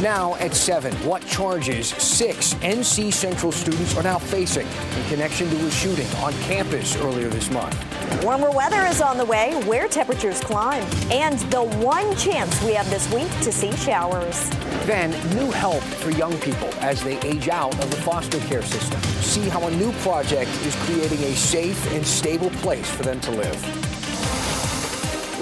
Now at 7, what charges 6 NC Central students are now facing in connection to a shooting on campus earlier this month. Warmer weather is on the way, where temperatures climb, and the one chance we have this week to see showers. Then, new help for young people as they age out of the foster care system. See how a new project is creating a safe and stable place for them to live.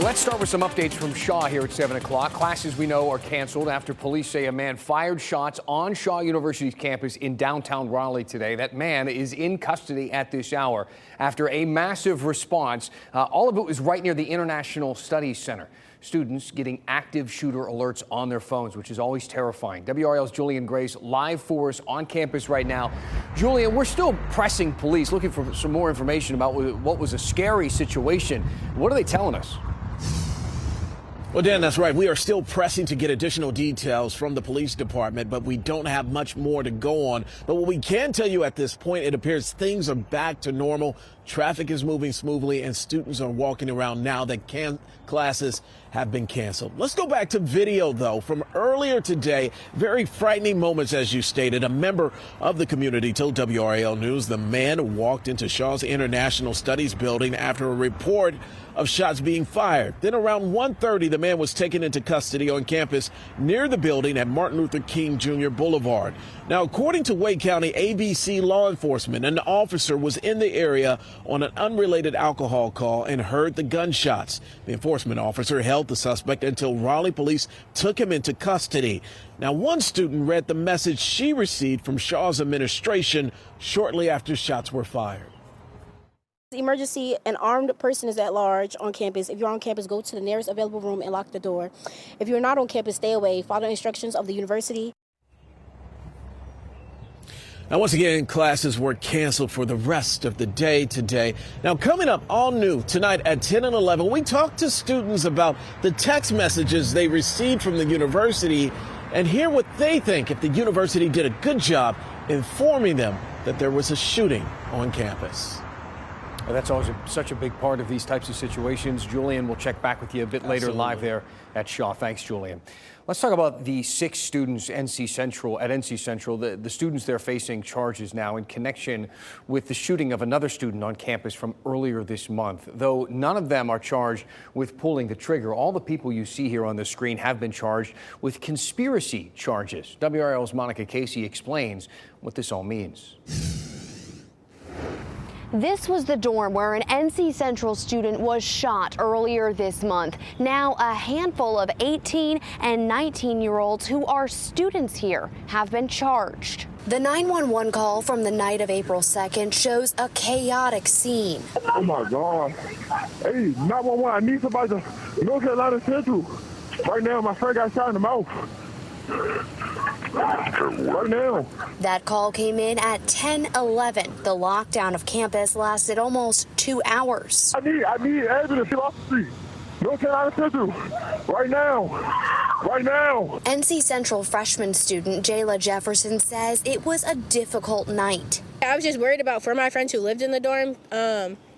Let's start with some updates from Shaw here at 7 o'clock. Classes we know are canceled after police say a man fired shots on Shaw University's campus in downtown Raleigh today. That man is in custody at this hour after a massive response. All of it was right near the International Studies Center. Students getting active shooter alerts on their phones, which is always terrifying. WRAL's Julian Grace live for us on campus right now. Julian, we're still pressing police, looking for some more information about what was a scary situation. What are they telling us? Well, Dan, that's right. We are still pressing to get additional details from the police department, but we don't have much more to go on. But what we can tell you at this point, it appears things are back to normal. Traffic is moving smoothly and students are walking around now that classes have been canceled. Let's go back to video, though, from earlier today. Very frightening moments, as you stated. A member of the community told WRAL News the man walked into Shaw's International Studies building after a report of shots being fired. Then around 1:30, the man was taken into custody on campus near the building at Martin Luther King Jr. Boulevard. Now, according to Wake County ABC law enforcement, an officer was in the area on an unrelated alcohol call and heard the gunshots. The enforcement officer held the suspect until Raleigh police took him into custody. Now, one student read the message she received from Shaw's administration shortly after shots were fired. Emergency, an armed person is at large on campus. If you're on campus, go to the nearest available room and lock the door. If you're not on campus, stay away. Follow instructions of the university. Now, once again, classes were canceled for the rest of the day today. Now, coming up all new tonight at 10 and 11, we talked to students about the text messages they received from the university and hear what they think if the university did a good job informing them that there was a shooting on campus. Well, that's always such a big part of these types of situations. Julian, we'll check back with you a bit later live there at Shaw. Thanks, Julian. Let's talk about the 6 students at NC Central. The students there facing charges now in connection with the shooting of another student on campus from earlier this month. Though none of them are charged with pulling the trigger, all the people you see here on the screen have been charged with conspiracy charges. WRL's Monica Casey explains what this all means. This was the dorm where an NC Central student was shot earlier this month. Now a handful of 18 and 19-year-olds who are students here have been charged. The 911 call from the night of April 2nd shows a chaotic scene. Oh my God. Hey, 911, I need somebody to North Carolina Central. Right now, my friend got shot in the mouth. Right now. That call came in at 10:11. The lockdown of campus lasted almost 2 hours. I need ambulance off the street. North Carolina Central. Right now. Right now. NC Central freshman student Jayla Jefferson says it was a difficult night. I was just worried for my friends who lived in the dorm.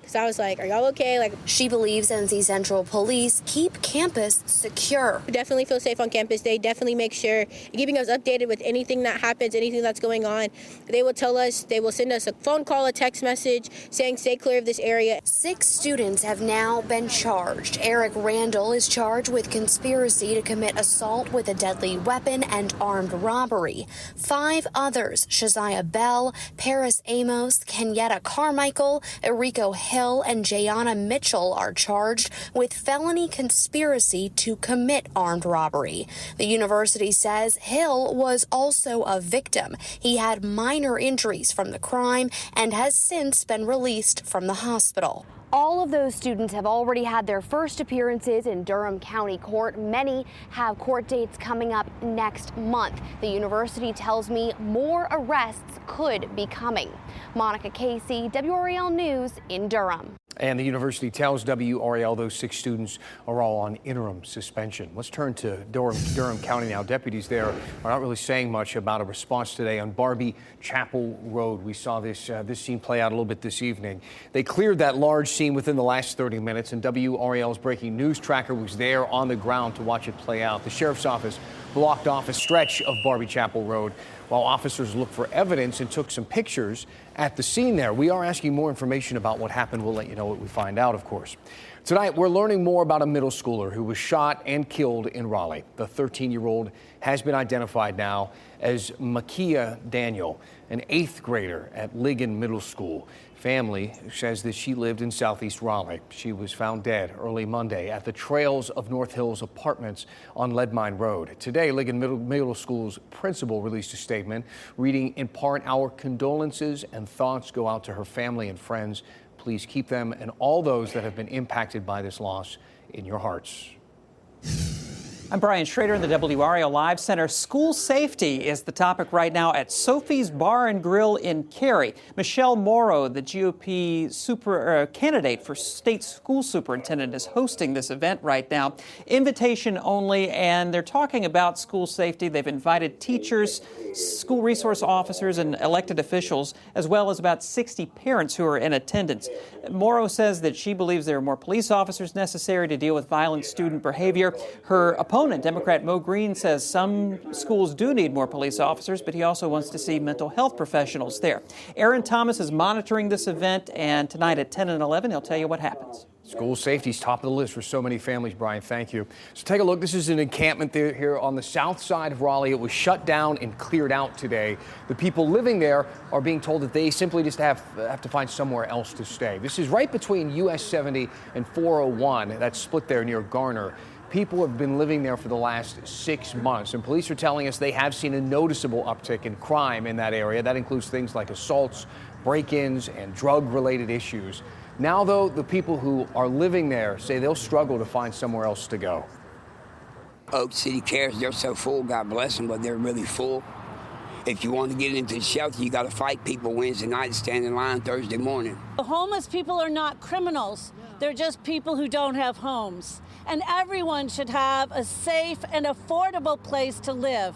Because I was like, are y'all okay? She believes NC Central police keep campus secure. We definitely feel safe on campus. They definitely make sure keeping us updated with anything that happens, anything that's going on. They will tell us, they will send us a phone call, a text message saying stay clear of this area. 6 students have now been charged. Eric Randall is charged with conspiracy to commit assault with a deadly weapon and armed robbery. 5 others, Shaziah Bell, Paris Amos, Kenyetta Carmichael, Errico Hill, and Jayana Mitchell are charged with felony conspiracy to commit armed robbery. The university says Hill was also a victim. He had minor injuries from the crime and has since been released from the hospital. All of those students have already had their first appearances in Durham County Court. Many have court dates coming up next month. The university tells me more arrests could be coming. Monica Casey, WRAL News in Durham. And the university tells WRAL those 6 students are all on interim suspension. Let's turn to Durham County now. Deputies there are not really saying much about a response today on Barbie Chapel Road. We saw this scene play out a little bit this evening. They cleared that large scene within the last 30 minutes, and WRAL's breaking news tracker was there on the ground to watch it play out. The sheriff's office blocked off a stretch of Barbie Chapel Road while officers looked for evidence and took some pictures at the scene there. We are asking more information about what happened. We'll let you know what we find out, of course. Tonight, we're learning more about a middle schooler who was shot and killed in Raleigh. The 13-year-old has been identified now as Makia Daniel, an 8th grader at Ligon Middle School. Family says that she lived in southeast Raleigh. She was found dead early Monday at the Trails of North Hills apartments on Lead Mine Road. Today, Ligon Middle School's principal released a statement reading in part, "Our condolences and thoughts go out to her family and friends. Please keep them and all those that have been impacted by this loss in your hearts." I'm Brian Schrader in the WRAL Live Center. School safety is the topic right now at Sophie's Bar and Grill in Cary. Michelle Morrow, the GOP candidate for state school superintendent, is hosting this event right now. Invitation only, and they're talking about school safety. They've invited teachers, school resource officers, and elected officials, as well as about 60 parents who are in attendance. Morrow says that she believes there are more police officers necessary to deal with violent student behavior. Her opponent, Democrat Mo Green, says some schools do need more police officers, but he also wants to see mental health professionals there. Aaron Thomas is monitoring this event, and tonight at 10 and 11, he'll tell you what happens. School safety is top of the list for so many families, Brian. Thank you. So take a look. This is an encampment there, here on the south side of Raleigh. It was shut down and cleared out today. The people living there are being told that they simply just have to find somewhere else to stay. This is right between US 70 and 401. That's split there near Garner. People have been living there for the last 6 months, and police are telling us they have seen a noticeable uptick in crime in that area. That includes things like assaults, break-ins, and drug-related issues. Now, though, the people who are living there say they'll struggle to find somewhere else to go. Oak City Cares, they're so full, God bless them, but they're really full. If you want to get into the shelter, you got to fight people Wednesday night and stand in line Thursday morning. The homeless people are not criminals. They're just people who don't have homes. And everyone should have a safe and affordable place to live.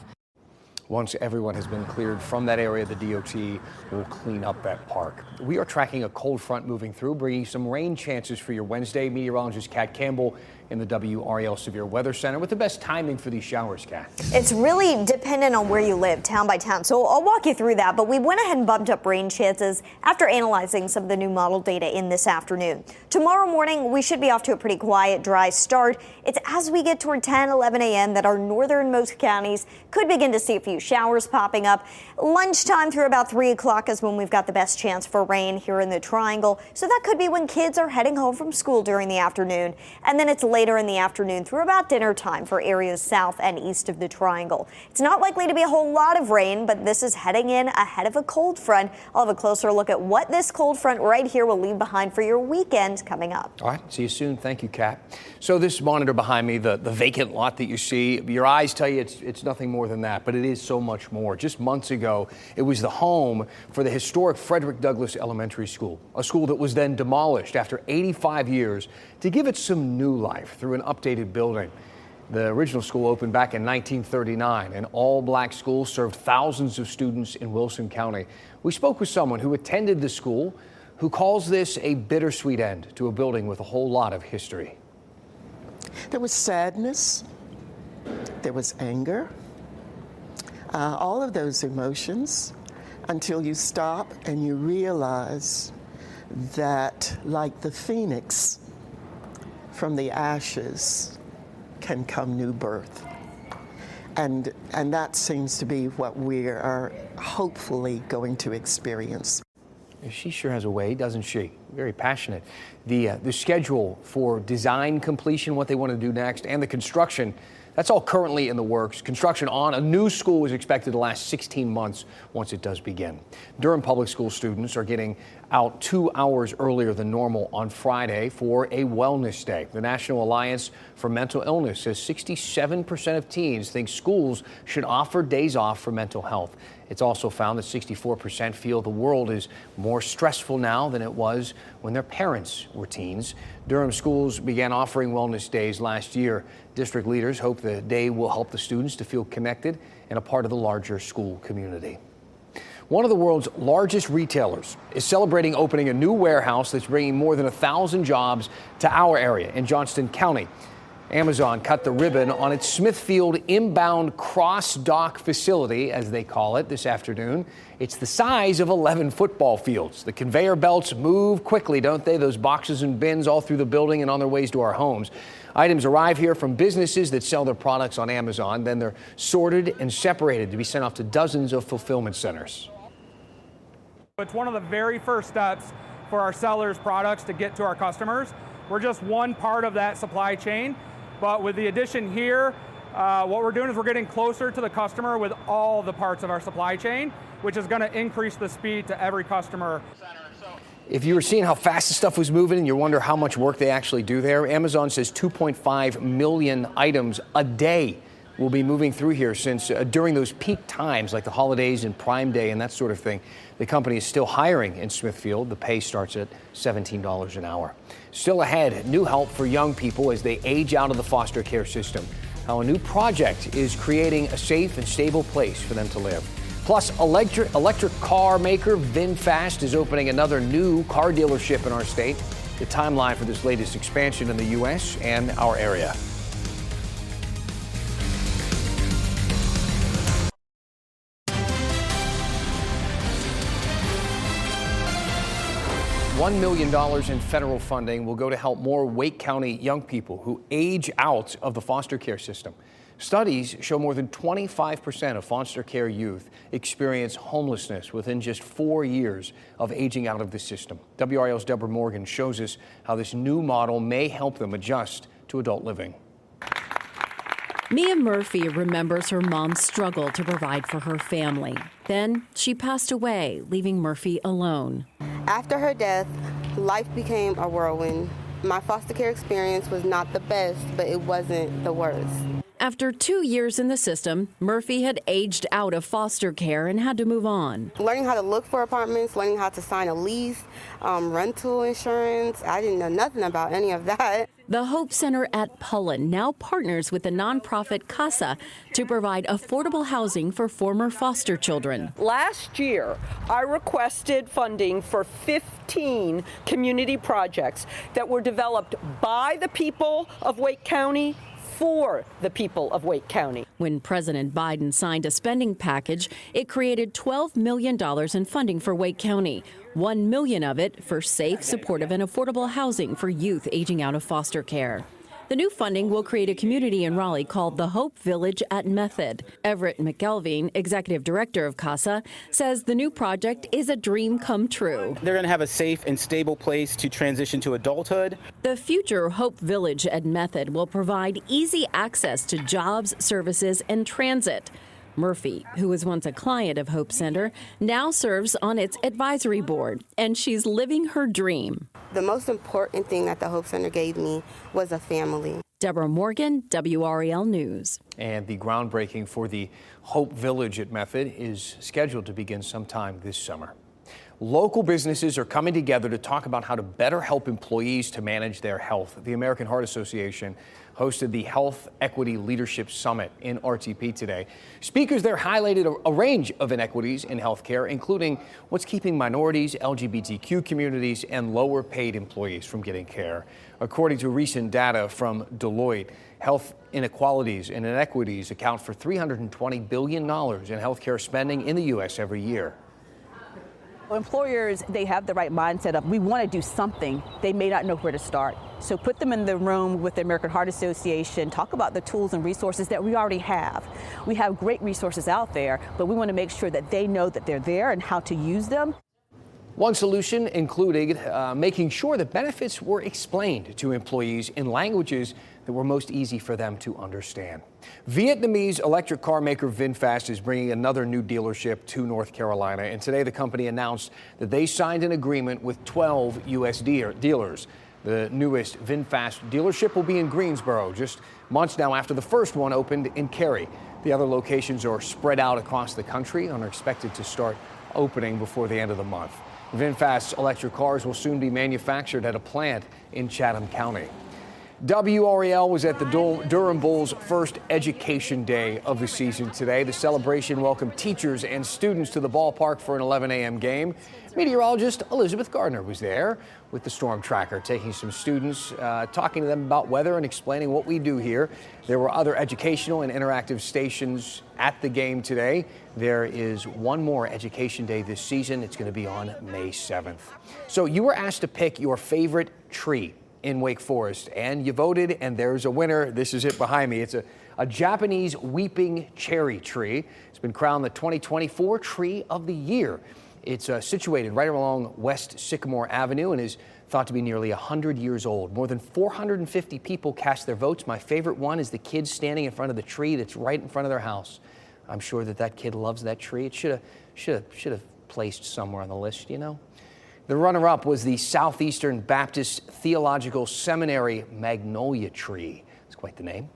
Once everyone has been cleared from that area, the DOT will clean up that park. We are tracking a cold front moving through, bringing some rain chances for your Wednesday. Meteorologist Kat Campbell in the WRAL Severe Weather Center with the best timing for these showers, Kat. It's really dependent on where you live, town by town. So I'll walk you through that. But we went ahead and bumped up rain chances after analyzing some of the new model data in this afternoon. Tomorrow morning, we should be off to a pretty quiet, dry start. It's as we get toward 10, 11 a.m. that our northernmost counties could begin to see a few showers popping up. Lunchtime through about 3 o'clock is when we've got the best chance for rain here in the Triangle. So that could be when kids are heading home from school during the afternoon. And then it's later in the afternoon through about dinner time for areas south and east of the Triangle. It's not likely to be a whole lot of rain, but this is heading in ahead of a cold front. I'll have a closer look at what this cold front right here will leave behind for your weekend coming up. All right. See you soon. Thank you, Kat. So this monitor behind me, the vacant lot that you see, your eyes tell you it's nothing more than that, but it is so much more. Just months ago, it was the home for the historic Frederick Douglass Elementary School, a school that was then demolished after 85 years to give it some new life through an updated building. The original school opened back in 1939. An all-black school served thousands of students in Wilson County. We spoke with someone who attended the school who calls this a bittersweet end to a building with a whole lot of history. There was sadness, there was anger, all of those emotions, until you stop and you realize that, like the phoenix, from the ashes can come new birth. And that seems to be what we are hopefully going to experience. She sure has a way, doesn't she? Very passionate. The schedule for design completion, what they want to do next, and the construction, that's all currently in the works. Construction on a new school is expected to last 16 months once it does begin. Durham Public School students are getting out 2 hours earlier than normal on Friday for a wellness day. The National Alliance for Mental Illness says 67% of teens think schools should offer days off for mental health. It's also found that 64% feel the world is more stressful now than it was when their parents were teens. Durham schools began offering wellness days last year. District leaders hope the day will help the students to feel connected and a part of the larger school community. One of the world's largest retailers is celebrating opening a new warehouse that's bringing more than 1,000 jobs to our area in Johnston County. Amazon cut the ribbon on its Smithfield inbound cross-dock facility, as they call it, this afternoon. It's the size of 11 football fields. The conveyor belts move quickly, don't they? Those boxes and bins all through the building and on their ways to our homes. Items arrive here from businesses that sell their products on Amazon. Then they're sorted and separated to be sent off to dozens of fulfillment centers. It's one of the very first steps for our sellers' products to get to our customers. We're just one part of that supply chain. But with the addition here, what we're doing is we're getting closer to the customer with all the parts of our supply chain, which is going to increase the speed to every customer. If you were seeing how fast the stuff was moving and you wonder how much work they actually do there, Amazon says 2.5 million items a day will be moving through here since during those peak times like the holidays and Prime Day and that sort of thing, the company is still hiring in Smithfield. The pay starts at $17 an hour. Still ahead, new help for young people as they age out of the foster care system. How a new project is creating a safe and stable place for them to live. Plus, electric car maker VinFast is opening another new car dealership in our state. The timeline for this latest expansion in the U.S. and our area. $1 million in federal funding will go to help more Wake County young people who age out of the foster care system. Studies show more than 25% of foster care youth experience homelessness within just 4 years of aging out of the system. WRAL's Deborah Morgan shows us how this new model may help them adjust to adult living. Mia Murphy remembers her mom's struggle to provide for her family. Then she passed away, leaving Murphy alone. After her death, life became a whirlwind. My foster care experience was not the best, but it wasn't the worst. After 2 years in the system, Murphy had aged out of foster care and had to move on. Learning how to look for apartments, learning how to sign a lease, rental insurance, I didn't know nothing about any of that. The Hope Center at Pullen now partners with the nonprofit CASA to provide affordable housing for former foster children. Last year, I requested funding for 15 community projects that were developed by the people of Wake County for the people of Wake County. When President Biden signed a spending package, it created $12 million in funding for Wake County. $1 million of it for safe, supportive, and affordable housing for youth aging out of foster care. The new funding will create a community in Raleigh called the Hope Village at Method. Everett McElveen, executive director of CASA, says the new project is a dream come true. They're going to have a safe and stable place to transition to adulthood. The future Hope Village at Method will provide easy access to jobs, services, and transit. Murphy, who was once a client of Hope Center, now serves on its advisory board, and she's living her dream. The most important thing that the Hope Center gave me was a family. Deborah Morgan, WRAL News. And the groundbreaking for the Hope Village at Method is scheduled to begin sometime this summer. Local businesses are coming together to talk about how to better help employees to manage their health. The American Heart Association hosted the Health Equity Leadership Summit in RTP today. Speakers there highlighted a range of inequities in healthcare, including what's keeping minorities, LGBTQ communities, and lower paid employees from getting care. According to recent data from Deloitte, health inequalities and inequities account for $320 billion in healthcare spending in the U.S. every year. Employers, they have the right mindset of we want to do something. They may not know where to start. So put them in the room with the American Heart Association, talk about the tools and resources that we already have. We have great resources out there, but we want to make sure that they know that they're there and how to use them. One solution included making sure that benefits were explained to employees in languages that were most easy for them to understand. Vietnamese electric car maker VinFast is bringing another new dealership to North Carolina, and today the company announced that they signed an agreement with 12 U.S. dealers. The newest VinFast dealership will be in Greensboro, just months now after the first one opened in Cary. The other locations are spread out across the country and are expected to start opening before the end of the month. VinFast's electric cars will soon be manufactured at a plant in Chatham County. WRAL was at the Durham Bulls' first education day of the season today. The celebration welcomed teachers and students to the ballpark for an 11 a.m. game. Meteorologist Elizabeth Gardner was there with the Storm Tracker, taking some students, talking to them about weather and explaining what we do here. There were other educational and interactive stations at the game today. There is one more education day this season. It's going to be on May 7th. So you were asked to pick your favorite tree in Wake Forest, and you voted, and there's a winner. This is it behind me. It's a Japanese weeping cherry tree. It's been crowned the 2024 Tree of the Year. It's situated right along West Sycamore Avenue and is thought to be nearly 100 years old. More than 450 people cast their votes. My favorite one is the kid standing in front of the tree that's right in front of their house. I'm sure that kid loves that tree. It should have placed somewhere on the list, you know. The runner-up was the Southeastern Baptist Theological Seminary magnolia tree. It's quite the name.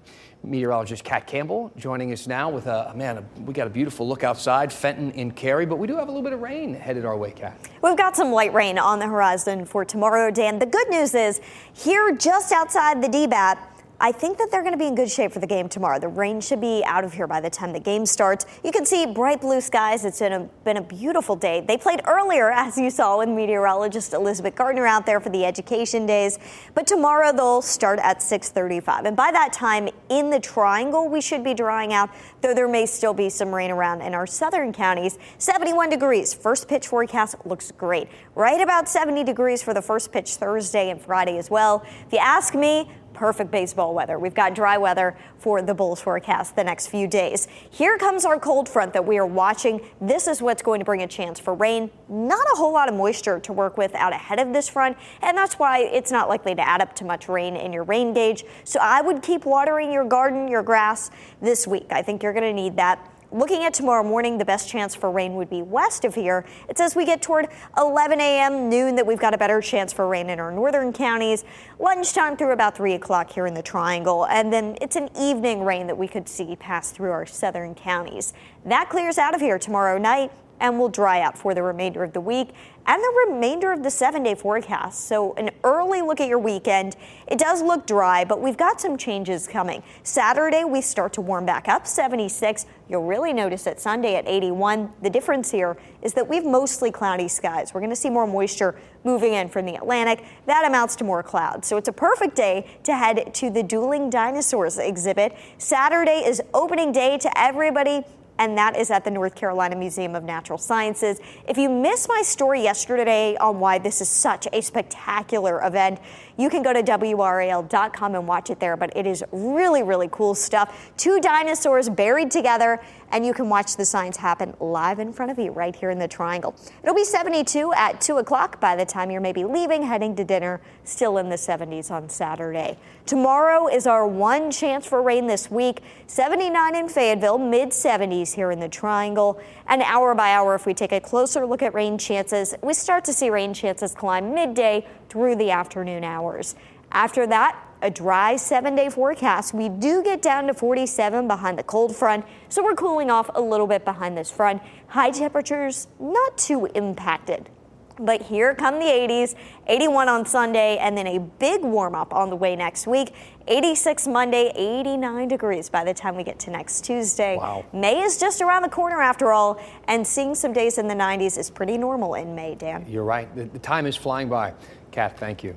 Meteorologist Kat Campbell joining us now with we got a beautiful look outside, Fenton and Cary, but we do have a little bit of rain headed our way, Kat. We've got some light rain on the horizon for tomorrow, Dan. The good news is here just outside the DBAT, I think that they're going to be in good shape for the game tomorrow. The rain should be out of here by the time the game starts. You can see bright blue skies. It's been a beautiful day. They played earlier, as you saw, with meteorologist Elizabeth Gardner out there for the education days. But tomorrow they'll start at 6:35. And by that time, in the Triangle, we should be drying out, though there may still be some rain around in our southern counties. 71 degrees. First pitch forecast looks great. Right about 70 degrees for the first pitch Thursday and Friday as well. If you ask me, perfect baseball weather. We've got dry weather for the Bulls forecast the next few days. Here comes our cold front that we are watching. This is what's going to bring a chance for rain. Not a whole lot of moisture to work with out ahead of this front, and that's why it's not likely to add up to much rain in your rain gauge. So I would keep watering your garden, your grass this week. I think you're going to need that. Looking at tomorrow morning, the best chance for rain would be west of here. It's as we get toward 11 a.m., noon, that we've got a better chance for rain in our northern counties. Lunchtime through about 3 o'clock here in the Triangle. And then it's an evening rain that we could see pass through our southern counties. That clears out of here tomorrow night and will dry out for the remainder of the week and the remainder of the 7-day forecast. So an early look at your weekend. It does look dry, but we've got some changes coming. Saturday, we start to warm back up, 76. You'll really notice it Sunday at 81. The difference here is that we have mostly cloudy skies. We're going to see more moisture moving in from the Atlantic. That amounts to more clouds. So it's a perfect day to head to the Dueling Dinosaurs exhibit. Saturday is opening day to everybody, and that is at the North Carolina Museum of Natural Sciences. If you missed my story yesterday on why this is such a spectacular event, you can go to WRAL.com and watch it there, but it is really, really cool stuff. 2 dinosaurs buried together, and you can watch the science happen live in front of you right here in the Triangle. It'll be 72 at 2 o'clock by the time you're maybe leaving, heading to dinner, still in the 70s on Saturday. Tomorrow is our one chance for rain this week. 79 in Fayetteville, mid-70s here in the Triangle. And hour by hour, if we take a closer look at rain chances, we start to see rain chances climb midday through the afternoon hours. After that, a dry 7-day forecast. We do get down to 47 behind the cold front, so we're cooling off a little bit behind this front. High temperatures not too impacted. But here come the 80s, 81 on Sunday, and then a big warm-up on the way next week. 86 Monday, 89 degrees by the time we get to next Tuesday. Wow. May is just around the corner after all, and seeing some days in the 90s is pretty normal in May, Dan. You're right. The time is flying by. Kat, thank you.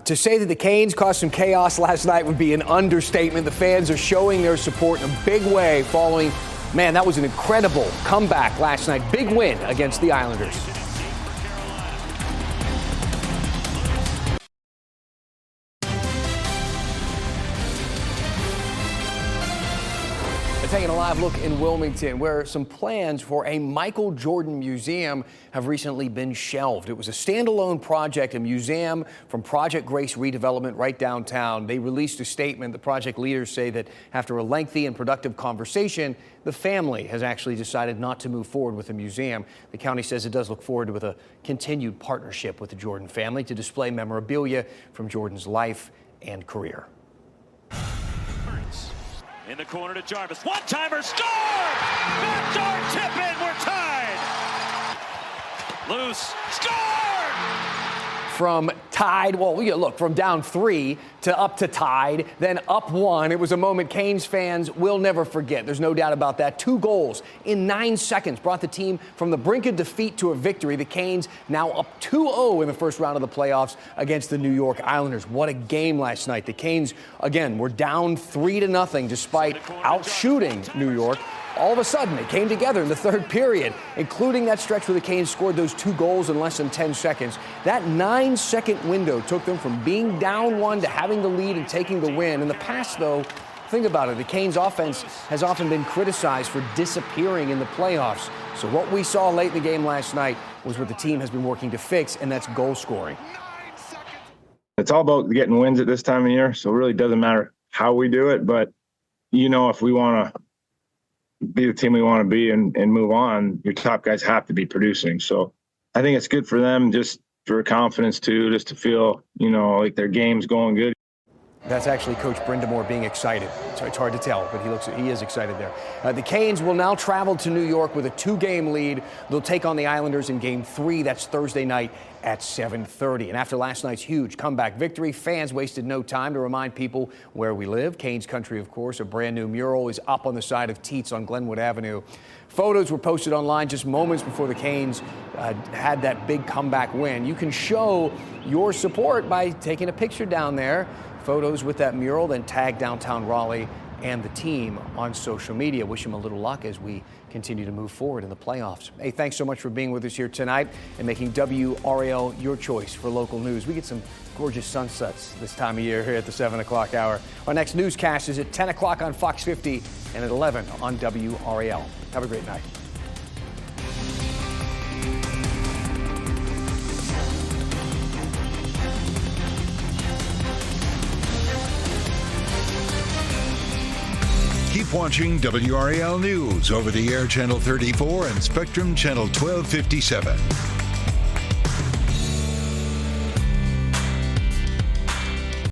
To say that the Canes caused some chaos last night would be an understatement. The fans are showing their support in a big way following, that was an incredible comeback last night. Big win against the Islanders. Taking a live look in Wilmington, where some plans for a Michael Jordan museum have recently been shelved. It was a standalone project, a museum from Project Grace Redevelopment right downtown. They released a statement. The project leaders say that after a lengthy and productive conversation, the family has actually decided not to move forward with the museum. The county says it does look forward with a continued partnership with the Jordan family to display memorabilia from Jordan's life and career. In the corner to Jarvis. One-timer, score! Backdoor tip in, we're tied! Loose, scored! From tied. Well, look, from down 3 to up to tied, then up 1. It was a moment Canes fans will never forget. There's no doubt about that. 2 goals in 9 seconds brought the team from the brink of defeat to a victory. The Canes now up 2-0 in the first round of the playoffs against the New York Islanders. What a game last night. The Canes, again, were down 3-0 despite outshooting New York. All of a sudden, it came together in the third period, including that stretch where the Canes scored those 2 goals in less than 10 seconds. That 9-second window took them from being down 1 to having the lead and taking the win. In the past, though, think about it. The Canes offense has often been criticized for disappearing in the playoffs. So what we saw late in the game last night was what the team has been working to fix, and that's goal scoring. It's all about getting wins at this time of year, so it really doesn't matter how we do it. But, if we want to be the team we want to be and move on, your top guys have to be producing. So I think it's good for them, just for confidence too, just to feel, like their game's going good. That's actually Coach Brindamore being excited. It's hard to tell, but he is excited there. The Canes will now travel to New York with a 2-game lead. They'll take on the Islanders in Game 3. That's Thursday night at 7:30. And after last night's huge comeback victory, fans wasted no time to remind people where we live. Canes country, of course. A brand new mural is up on the side of Teats on Glenwood Avenue. Photos were posted online just moments before the Canes had that big comeback win. You can show your support by taking a picture down there. Photos with that mural, then tag Downtown Raleigh and the team on social media. Wish them a little luck as we continue to move forward in the playoffs. Hey, thanks so much for being with us here tonight and making WRAL your choice for local news. We get some gorgeous sunsets this time of year here at the 7 o'clock hour. Our next newscast is at 10 o'clock on Fox 50 and at 11 on WRAL. Have a great night. Keep watching WRAL News over the air Channel 34 and Spectrum Channel 1257.